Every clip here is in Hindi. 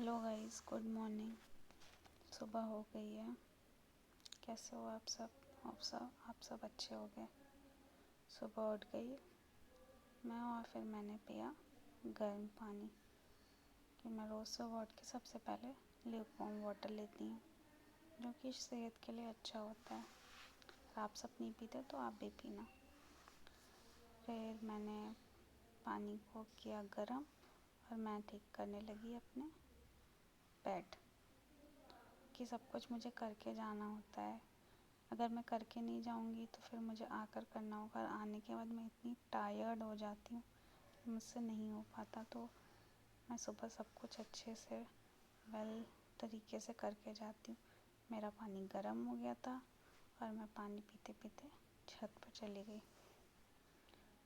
Hello guys, good morning. सुबह हो गई है। कैसे हो आप सब? आप सब अच्छे हो गए। सुबह उठ गई मैं और फिर मैंने पिया गर्म पानी कि मैं रोज़ सुबह उठ के सबसे पहले ल्यूकवार्म वाटर लेती हूँ, जो कि सेहत के लिए अच्छा होता है। अगर आप सब नहीं पीते तो आप भी पीना। फिर मैंने पानी को किया गर्म और मैं ठीक करने लगी अपने बेड कि सब कुछ मुझे करके जाना होता है। अगर मैं करके नहीं जाऊंगी तो फिर मुझे आकर करना होगा, और आने के बाद मैं इतनी टायर्ड हो जाती हूँ कि मुझसे नहीं हो पाता। तो मैं सुबह सब कुछ अच्छे से तरीके से करके जाती हूँ। मेरा पानी गर्म हो गया था और मैं पानी पीते पीते छत पर चली गई।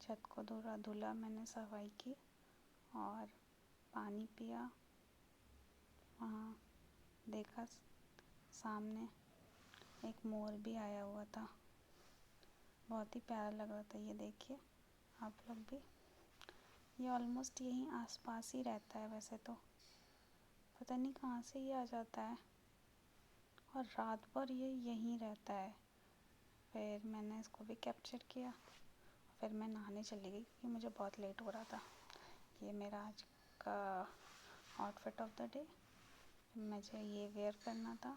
छत को धुला मैंने, सफाई की और पानी पिया। वहाँ देखा सामने एक मोर भी आया हुआ था। बहुत ही प्यारा लग रहा था। ये देखिए आप लोग भी। ये ऑलमोस्ट यहीं आसपास ही रहता है वैसे तो, पता नहीं कहाँ से ये आ जाता है, और रात भर ये यहीं रहता है। फिर मैंने इसको भी कैप्चर किया। फिर मैं नहाने चली गई क्योंकि मुझे बहुत लेट हो रहा था। ये मेरा आज का आउटफिट ऑफ द डे, मुझे ये वेयर करना था।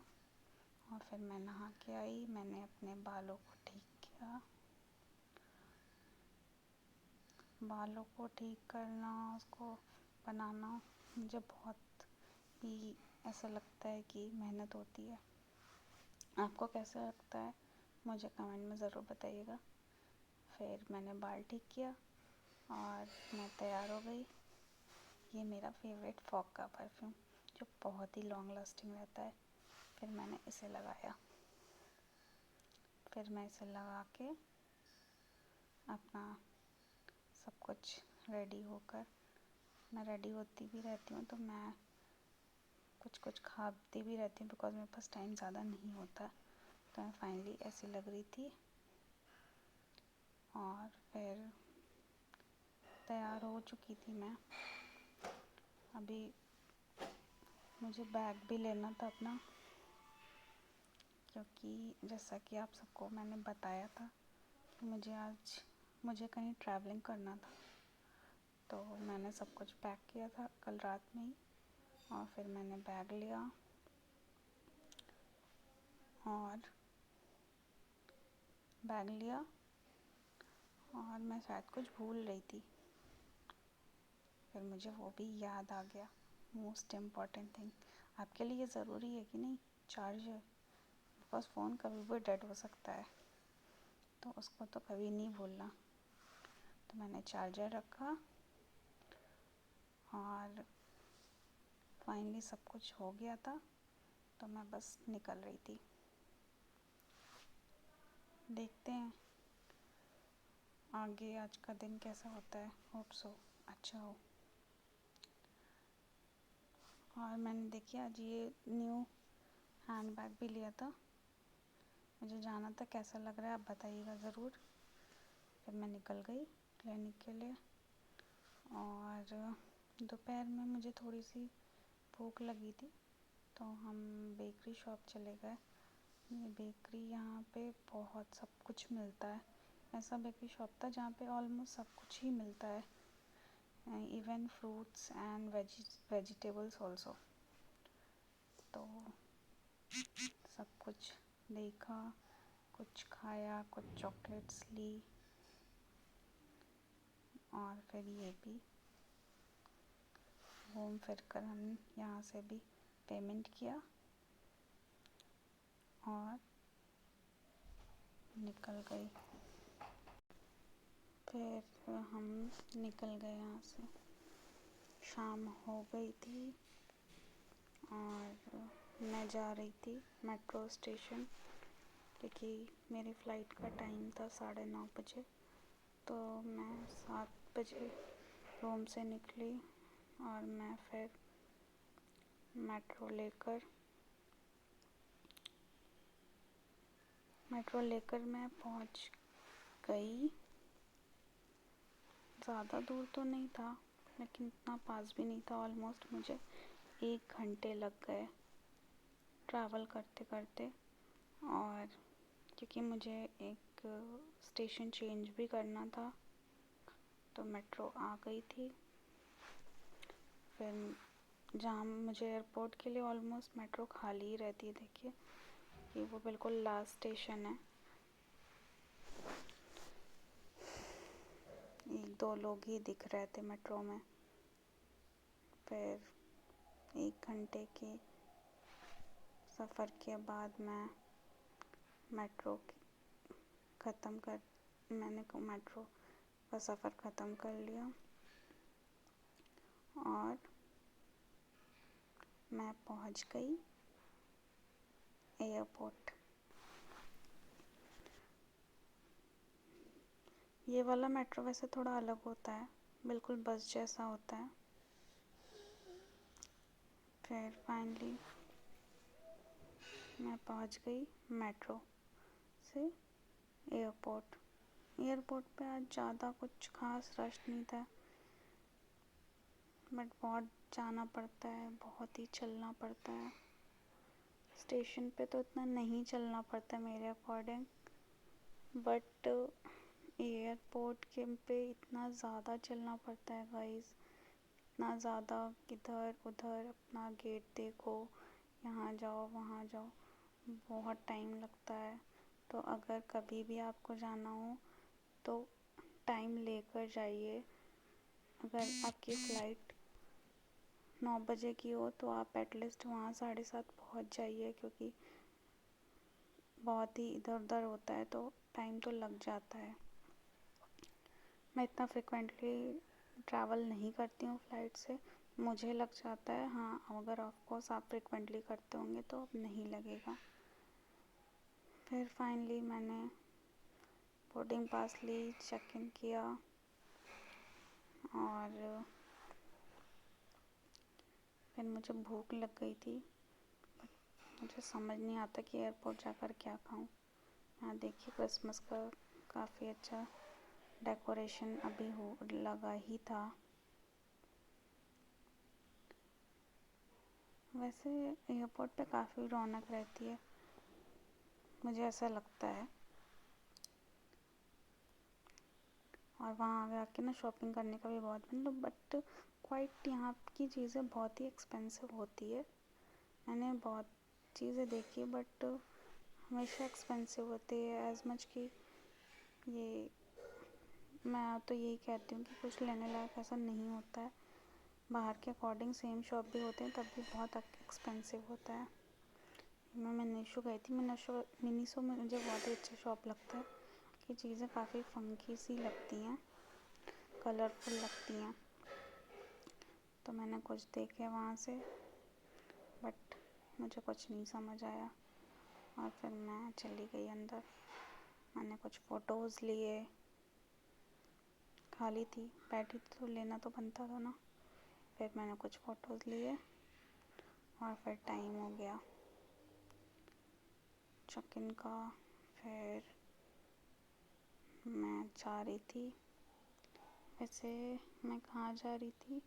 और फिर मैं नहा के आई। मैंने अपने बालों को ठीक किया। बालों को ठीक करना, उसको बनाना मुझे बहुत ही ऐसा लगता है कि मेहनत होती है। आपको कैसा लगता है मुझे कमेंट में ज़रूर बताइएगा। फिर मैंने बाल ठीक किया और मैं तैयार हो गई। ये मेरा फेवरेट फॉग का परफ्यूम, जो बहुत ही लॉन्ग लास्टिंग रहता है। फिर मैंने इसे लगाया। फिर मैं इसे लगा के अपना सब कुछ रेडी होकर, मैं रेडी होती भी रहती हूँ तो मैं कुछ खाती भी रहती हूँ, बिकॉज़ मेरे पास टाइम ज़्यादा नहीं होता। तो मैं फाइनली ऐसी लग रही थी और फिर तैयार हो चुकी थी मैं। अभी मुझे बैग भी लेना था अपना, क्योंकि जैसा कि आप सबको मैंने बताया था कि मुझे कहीं ट्रैवलिंग करना था। तो मैंने सब कुछ पैक किया था कल रात में ही, और फिर मैंने बैग लिया और मैं शायद कुछ भूल रही थी। फिर मुझे वो भी याद आ गया। मोस्ट इम्पॉर्टेंट थिंग, आपके लिए ज़रूरी है कि नहीं, चार्जर। बिकॉज़ फ़ोन कभी भी डेड हो सकता है, तो उसको तो कभी नहीं भूलना। तो मैंने चार्जर रखा और फाइनली सब कुछ हो गया था। तो मैं बस निकल रही थी। देखते हैं आगे आज का दिन कैसा होता है। होप सो अच्छा हो। और मैंने देखिए आज ये न्यू हैंड बैग भी लिया था। मुझे जाना था, कैसा लग रहा है आप बताइएगा ज़रूर। फिर मैं निकल गई क्लिनिक के लिए। और दोपहर में मुझे थोड़ी सी भूख लगी थी, तो हम बेकरी शॉप चले गए। ये बेकरी, यहाँ पे बहुत सब कुछ मिलता है। ऐसा बेकरी शॉप था जहाँ पे ऑलमोस्ट सब कुछ ही मिलता है, even fruits and vegetables also. तो सब कुछ देखा, कुछ खाया, कुछ चॉकलेट्स ली, और फिर ये भी घूम फिर कर हम यहाँ से भी पेमेंट किया और निकल गई। फिर हम निकल गए यहाँ से। शाम हो गई थी और मैं जा रही थी मेट्रो स्टेशन, क्योंकि मेरी फ़्लाइट का टाइम था 9:30 बजे। तो मैं 7 बजे रूम से निकली और मैं फिर मेट्रो लेकर मैं पहुंच गई। ज़्यादा दूर तो नहीं था, लेकिन इतना पास भी नहीं था। ऑलमोस्ट मुझे 1 घंटे लग गए ट्रैवल करते करते। और क्योंकि मुझे एक स्टेशन चेंज भी करना था तो मेट्रो आ गई थी। फिर जहाँ मुझे एयरपोर्ट के लिए ऑलमोस्ट मेट्रो खाली ही रहती है, देखिए ये वो बिल्कुल लास्ट स्टेशन है। 1-2 लोग ही दिख रहे थे मेट्रो में। फिर 1 घंटे के सफ़र के बाद मैंने मेट्रो का सफ़र ख़त्म कर लिया और मैं पहुंच गई एयरपोर्ट। ये वाला मेट्रो वैसे थोड़ा अलग होता है, बिल्कुल बस जैसा होता है। फिर फाइनली मैं पहुंच गई मेट्रो से एयरपोर्ट। एयरपोर्ट पे आज ज़्यादा कुछ खास रश नहीं था, बट बहुत जाना पड़ता है, बहुत ही चलना पड़ता है। स्टेशन पे तो इतना नहीं चलना पड़ता मेरे अकॉर्डिंग, बट एयरपोर्ट के पे इतना ज़्यादा चलना पड़ता है गाइस, इतना ज़्यादा। इधर उधर अपना गेट देखो, यहाँ जाओ वहाँ जाओ, बहुत टाइम लगता है। तो अगर कभी भी आपको जाना हो तो टाइम लेकर जाइए। अगर आपकी फ़्लाइट 9 बजे की हो तो आप एटलीस्ट वहाँ 7:30 पहुँच जाइए, क्योंकि बहुत ही इधर उधर होता है तो टाइम तो लग जाता है। मैं इतना फ्रिक्वेंटली ट्रैवल नहीं करती हूँ फ़्लाइट से, मुझे लग जाता है। हाँ, अगर ऑफकोर्स आप फ्रिक्वेंटली करते होंगे तो अब नहीं लगेगा। फिर फाइनली मैंने boarding pass Lee, check in किया और फिर मुझे भूख लग गई थी। मुझे समझ नहीं आता कि एयरपोर्ट जाकर क्या खाऊं। यहाँ देखिए क्रिसमस का काफ़ी अच्छा डेकोरेशन अभी लगा ही था। वैसे एयरपोर्ट पे काफ़ी रौनक रहती है, मुझे ऐसा लगता है। और वहाँ आगे आके ना शॉपिंग करने का भी बहुत मन, बट क्वाइट यहाँ की चीज़ें बहुत ही एक्सपेंसिव होती है। मैंने बहुत चीज़ें देखी बट हमेशा एक्सपेंसिव होती है एज मच कि ये, मैं तो यही कहती हूँ कि कुछ लेने लायक ऐसा नहीं होता है। बाहर के अकॉर्डिंग सेम शॉप भी होते हैं तब भी बहुत एक्सपेंसिव होता है। मैं मिनीशो गई थी, मिनीशो में मुझे बहुत ही अच्छा शॉप लगता है कि चीज़ें काफ़ी फंकी सी लगती हैं, कलरफुल लगती हैं। तो मैंने कुछ देखे वहाँ से, बट मुझे कुछ नहीं समझ आया और फिर मैं चली गई अंदर। मैंने कुछ फ़ोटोज़ लिए, खाली थी बैठी थी तो लेना तो बनता था ना। फिर मैंने कुछ फ़ोटोज़ लिए और फिर टाइम हो गया चेक इन का। फिर मैं जा रही थी, वैसे मैं कहाँ जा रही थी,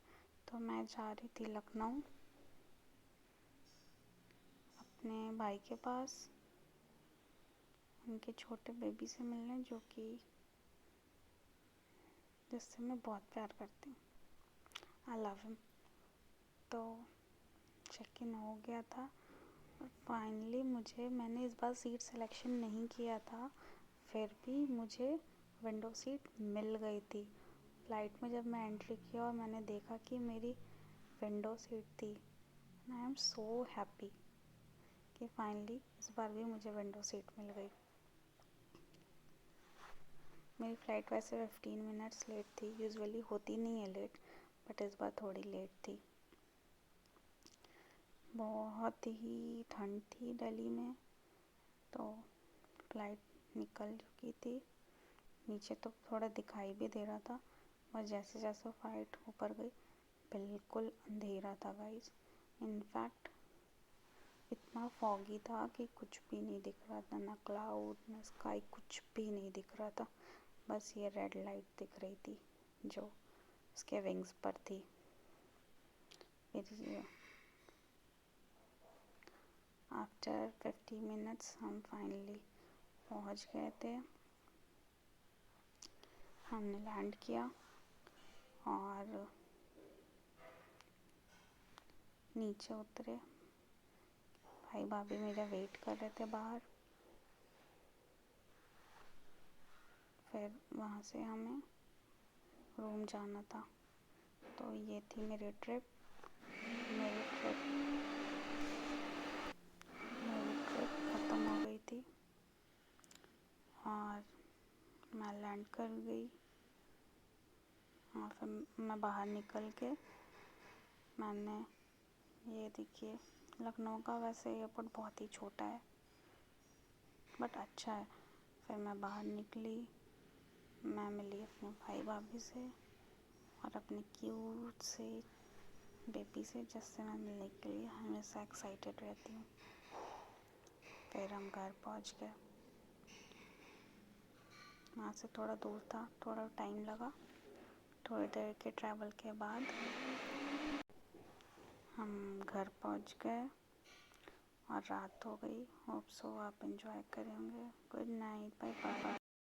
तो मैं जा रही थी लखनऊ अपने भाई के पास, उनके छोटे बेबी से मिलने, जिससे मैं बहुत प्यार करती हूँ। I love him. तो चेक इन हो गया था और फाइनली मैंने इस बार सीट सिलेक्शन नहीं किया था, फिर भी मुझे विंडो सीट मिल गई थी। फ़्लाइट में जब मैं एंट्री किया और मैंने देखा कि मेरी विंडो सीट थी, आई एम सो हैप्पी कि फाइनली इस बार भी मुझे विंडो सीट मिल गई। मेरी फ़्लाइट वैसे 15 मिनट्स लेट थी, यूजुअली होती नहीं है लेट, बट इस बार थोड़ी लेट थी। बहुत ही ठंड थी दिल्ली में, तो फ़्लाइट निकल चुकी थी। नीचे तो थोड़ा दिखाई भी दे रहा था, और जैसे जैसे फ़्लाइट ऊपर गई बिल्कुल अंधेरा था गाइस। इनफैक्ट इतना फॉगी था कि कुछ भी नहीं दिख रहा था, ना क्लाउड ना स्काई, कुछ भी नहीं दिख रहा था। बस ये रेड लाइट दिख रही थी जो उसके विंग्स पर थी। फिर आफ्टर 50 मिनट्स हम फाइनली पहुंच गए थे। हमने लैंड किया और नीचे उतरे। भाई भाभी मेरा वेट कर रहे थे बाहर। फिर वहाँ से हमें रूम जाना था। तो ये थी मेरी ट्रिप। मेरी ट्रिप ख़त्म हो गई थी और मैं लैंड कर गई। और फिर मैं बाहर निकल के मैंने ये देखिए, लखनऊ का वैसे एयरपोर्ट बहुत ही छोटा है बट अच्छा है। फिर मैं बाहर निकली, मैं मिली अपने भाई भाभी से और अपने क्यूट से बेबी से, जिससे मैं मिलने के लिए हमेशा एक्साइटेड रहती हूँ। फिर हम घर पहुँच गए। वहाँ से थोड़ा दूर था, थोड़ा टाइम लगा। थोड़ी देर के ट्रैवल के बाद हम घर पहुँच गए और रात हो गई। होप सो आप एंजॉय करेंगे। Good night, bye bye.